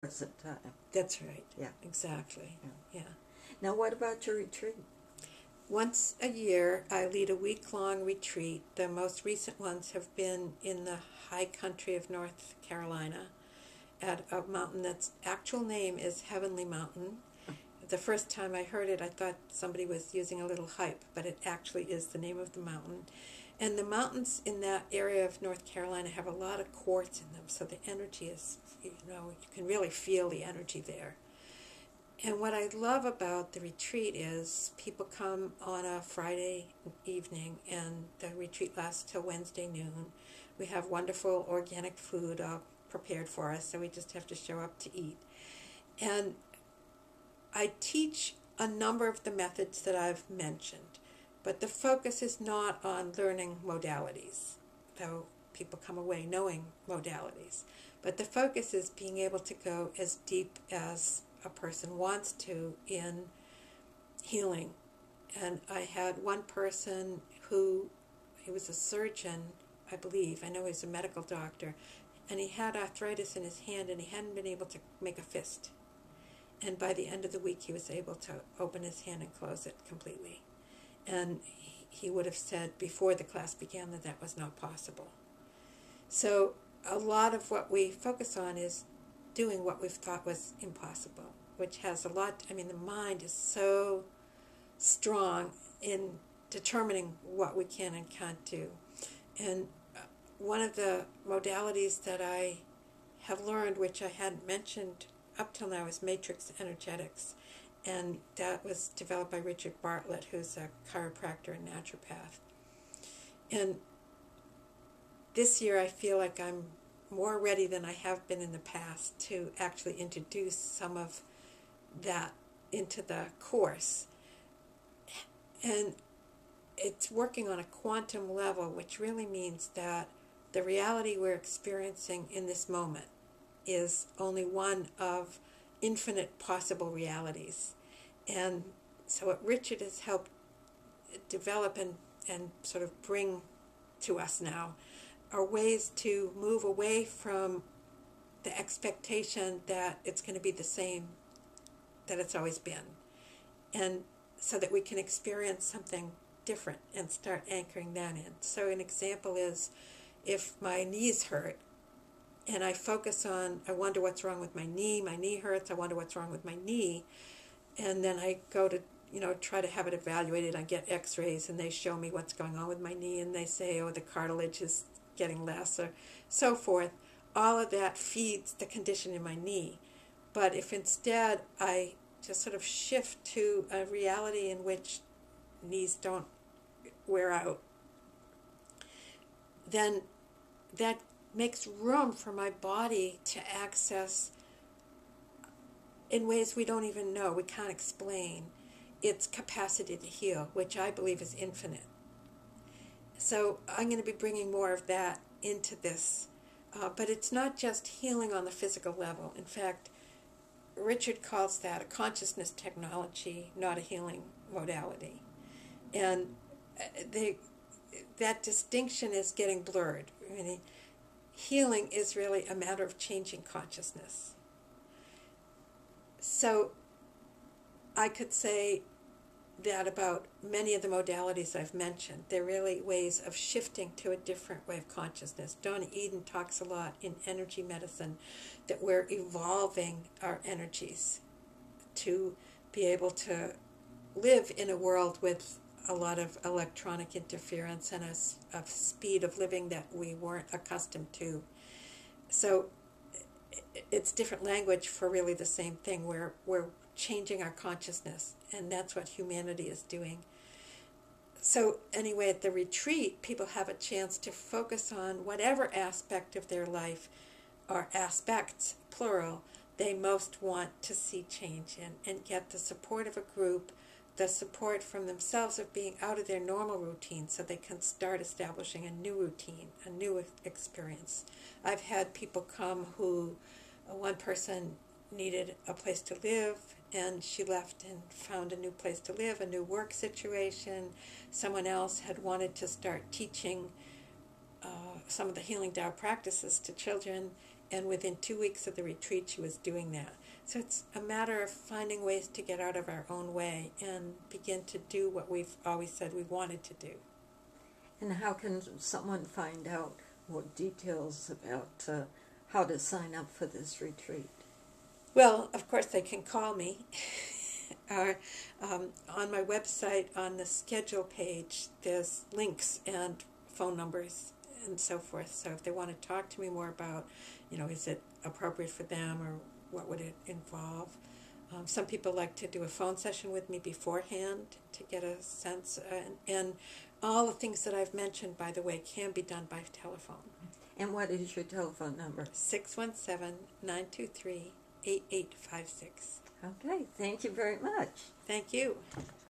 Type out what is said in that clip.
present time. That's right. Yeah. Exactly. Yeah. Now, what about your retreat? Once a year, I lead a week-long retreat. The most recent ones have been in the high country of North Carolina at a mountain that's actual name is Heavenly Mountain. The first time I heard it, I thought somebody was using a little hype, but it actually is the name of the mountain. And the mountains in that area of North Carolina have a lot of quartz in them, so the energy is, you can really feel the energy there. And what I love about the retreat is people come on a Friday evening, and the retreat lasts till Wednesday noon. We have wonderful organic food prepared for us, so we just have to show up to eat. And I teach a number of the methods that I've mentioned, but the focus is not on learning modalities, though people come away knowing modalities. But the focus is being able to go as deep as a person wants to in healing. And I had one person he was a surgeon, I believe. I know he's a medical doctor. And he had arthritis in his hand, and he hadn't been able to make a fist. And by the end of the week, he was able to open his hand and close it completely. And he would have said before the class began that that was not possible. So a lot of what we focus on is doing what we've thought was impossible, which has a lot, the mind is so strong in determining what we can and can't do. And one of the modalities that I have learned, which I hadn't mentioned up till now, is matrix energetics. And that was developed by Richard Bartlett, who's a chiropractor and naturopath. And this year I feel like I'm more ready than I have been in the past to actually introduce some of that into the course. And it's working on a quantum level, which really means that the reality we're experiencing in this moment is only one of infinite possible realities. And so what Richard has helped develop and sort of bring to us now are ways to move away from the expectation that it's going to be the same that it's always been, and so that we can experience something different and start anchoring that in. So an example is, if my knees hurt and I focus on, I wonder what's wrong with my knee hurts, I wonder what's wrong with my knee, and then I go to try to have it evaluated. I get x-rays and they show me what's going on with my knee, and they say, oh, the cartilage is getting less, or so forth. All of that feeds the condition in my knee. But if instead I just sort of shift to a reality in which knees don't wear out, then that makes room for my body to access, in ways we don't even know, we can't explain, its capacity to heal, which I believe is infinite. So I'm going to be bringing more of that into this. But it's not just healing on the physical level. In fact, Richard calls that a consciousness technology, not a healing modality. And that distinction is getting blurred. Healing is really a matter of changing consciousness. So I could say that about many of the modalities I've mentioned. They're really ways of shifting to a different way of consciousness. Donna Eden talks a lot in energy medicine that we're evolving our energies to be able to live in a world with a lot of electronic interference and a speed of living that we weren't accustomed to. So it's different language for really the same thing. We're changing our consciousness, and that's what humanity is doing. So anyway, at the retreat, people have a chance to focus on whatever aspect of their life, or aspects, plural, they most want to see change in, and get the support of a group, the support from themselves of being out of their normal routine, so they can start establishing a new routine, a new experience. I've had people come who, one person needed a place to live, and she left and found a new place to live, a new work situation. Someone else had wanted to start teaching some of the healing Tao practices to children, And within 2 weeks of the retreat, she was doing that. So it's a matter of finding ways to get out of our own way and begin to do what we've always said we wanted to do. And how can someone find out more details about how to sign up for this retreat? Well, of course, they can call me. Or, on my website, on the schedule page, there's links and phone numbers and so forth. So if they want to talk to me more about, is it appropriate for them or what would it involve? Some people like to do a phone session with me beforehand to get a sense. And all the things that I've mentioned, by the way, can be done by telephone. And what is your telephone number? 617-923-8856. Okay, thank you very much. Thank you.